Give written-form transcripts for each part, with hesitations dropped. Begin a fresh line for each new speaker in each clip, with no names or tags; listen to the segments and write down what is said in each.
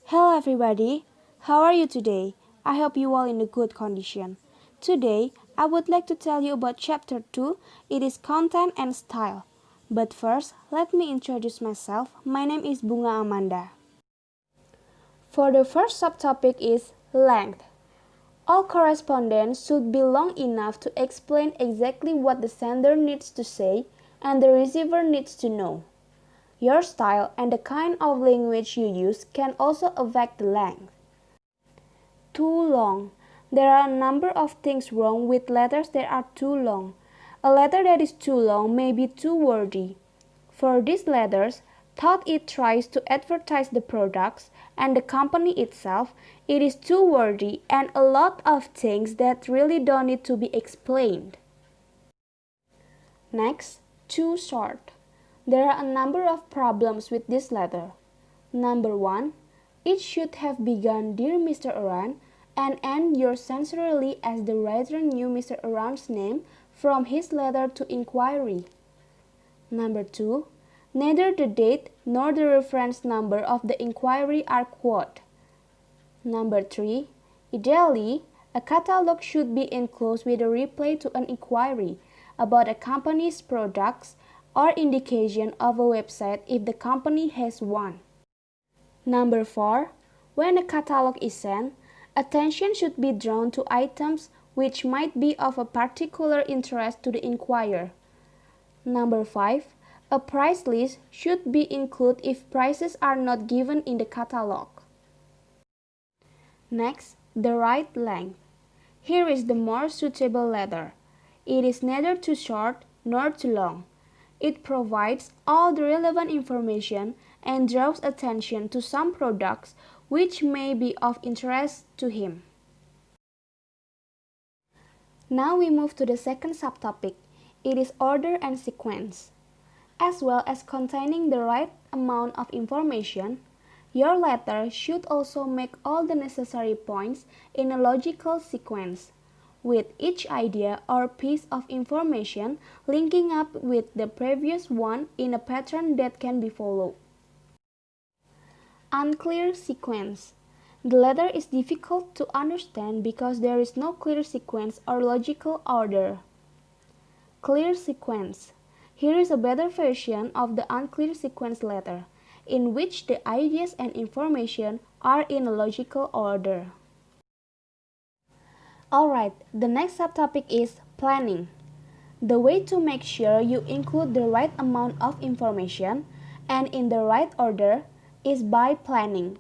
Hello everybody, how are you today? I hope you all in a good condition. Today, I would like to tell you about chapter 2, it is content and style. But first, let me introduce myself. My name is Bunga Amanda. For the first subtopic is length. All correspondence should be long enough to explain exactly what the sender needs to say and the receiver needs to know. Your style and the kind of language you use can also affect the length. Too long. There are a number of things wrong with letters that are too long. A letter that is too long may be too wordy. For these letters, though it tries to advertise the products and the company itself, it is too wordy and a lot of things that really don't need to be explained. Next, too short. There are a number of problems with this letter. Number 1. It should have begun Dear Mr. Aran and end yours sincerely as the writer knew Mr. Aran's name from his letter to inquiry. Number 2. Neither the date nor the reference number of the inquiry are quoted. Number 3. Ideally, a catalog should be enclosed with a reply to an inquiry about a company's products or indication of a website if the company has one. Number 4. When a catalog is sent, attention should be drawn to items which might be of a particular interest to the inquirer. Number 5. A price list should be included if prices are not given in the catalog. Next, the right length. Here is the more suitable letter. It is neither too short nor too long. It provides all the relevant information and draws attention to some products which may be of interest to him. Now we move to the second subtopic. It is order and sequence. As well as containing the right amount of information, your letter should also make all the necessary points in a logical sequence, with each idea or piece of information linking up with the previous one in a pattern that can be followed. Unclear sequence. The letter is difficult to understand because there is no clear sequence or logical order. Clear sequence. Here is a better version of the unclear sequence letter, in which the ideas and information are in a logical order. Alright, the next subtopic is planning. The way to make sure you include the right amount of information and in the right order is by planning.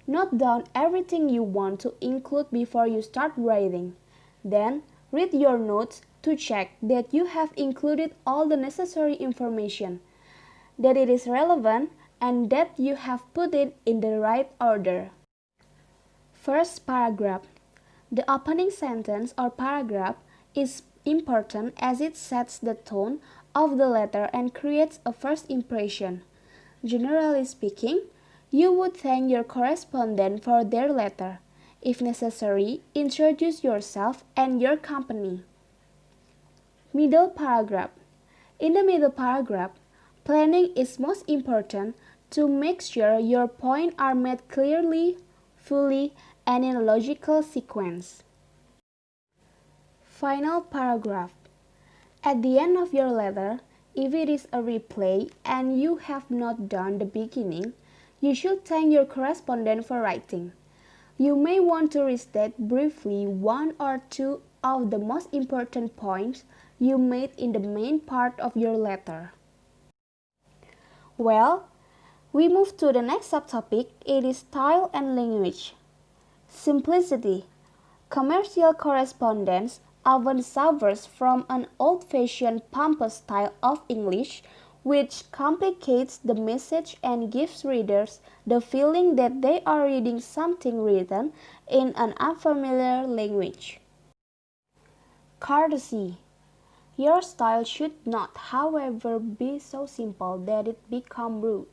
Note down everything you want to include before you start writing. Then, read your notes to check that you have included all the necessary information, that it is relevant, and that you have put it in the right order. First paragraph. The opening sentence or paragraph is important as it sets the tone of the letter and creates a first impression. Generally speaking, you would thank your correspondent for their letter. If necessary, introduce yourself and your company. Middle paragraph. In the middle paragraph, planning is most important to make sure your points are made clearly, fully, and in a logical sequence. Final paragraph. At the end of your letter, if it is a reply and you have not done the beginning, you should thank your correspondent for writing. You may want to restate briefly one or two of the most important points you made in the main part of your letter. Well, we move to the next subtopic. It is style and language. Simplicity. Commercial correspondence often suffers from an old-fashioned pompous style of English which complicates the message and gives readers the feeling that they are reading something written in an unfamiliar language. Courtesy. Your style should not, however, be so simple that it becomes rude.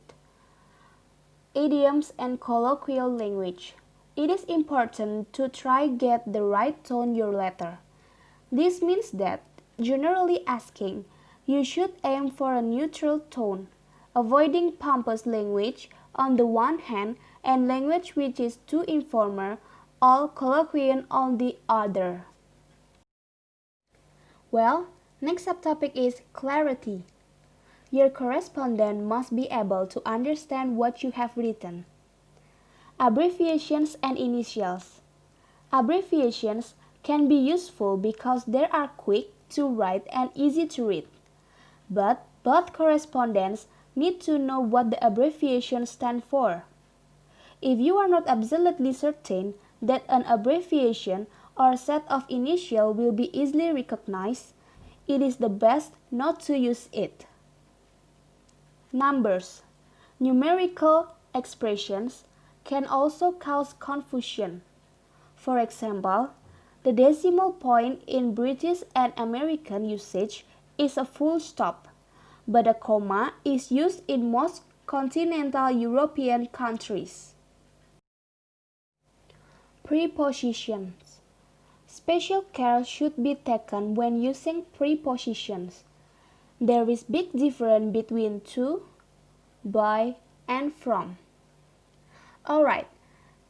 Idioms and colloquial language. It is important to try get the right tone your letter. This means that, generally asking, you should aim for a neutral tone, avoiding pompous language on the one hand and language which is too informal or colloquial on the other. Well, next subtopic is clarity. Your correspondent must be able to understand what you have written. Abbreviations and initials. Abbreviations can be useful because they are quick to write and easy to read. But both correspondents need to know what the abbreviations stand for. If you are not absolutely certain that an abbreviation or set of initials will be easily recognized, it is the best not to use it. Numbers. Numerical expressions can also cause confusion. For example, the decimal point in British and American usage is a full stop, but a comma is used in most continental European countries. Prepositions. Special care should be taken when using prepositions. There is big difference between to, by, and from. Alright,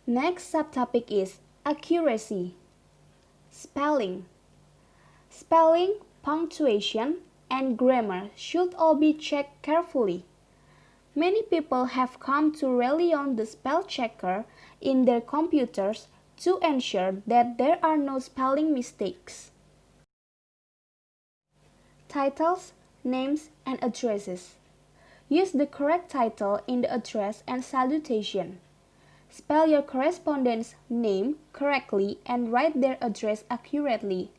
next subtopic is accuracy. Spelling. Spelling, punctuation, and grammar should all be checked carefully. Many people have come to rely on the spell checker in their computers to ensure that there are no spelling mistakes. Titles, names, and addresses. Use the correct title in the address and salutation. Spell your correspondent's name correctly and write their address accurately.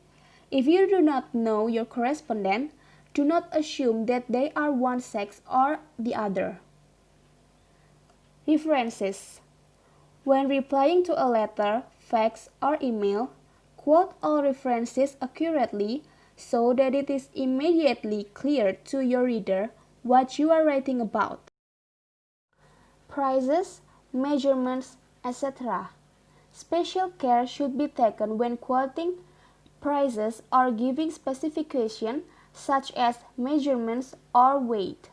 If you do not know your correspondent, do not assume that they are one sex or the other. References. When replying to a letter, fax, or email, quote all references accurately so that it is immediately clear to your reader what you are writing about. Prices, measurements, etc. Special care should be taken when quoting prices or giving specifications such as measurements or weight.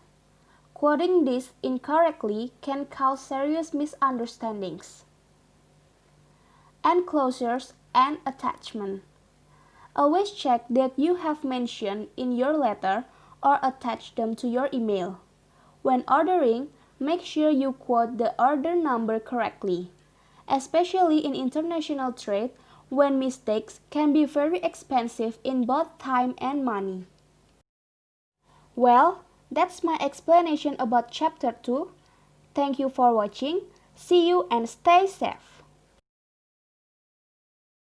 Quoting this incorrectly can cause serious misunderstandings. Enclosures and attachment. Always check that you have mentioned in your letter or attach them to your email. When ordering, make sure you quote the order number correctly, especially in international trade when mistakes can be very expensive in both time and money. Well, that's my explanation about Chapter 2. Thank you for watching. See you and stay safe.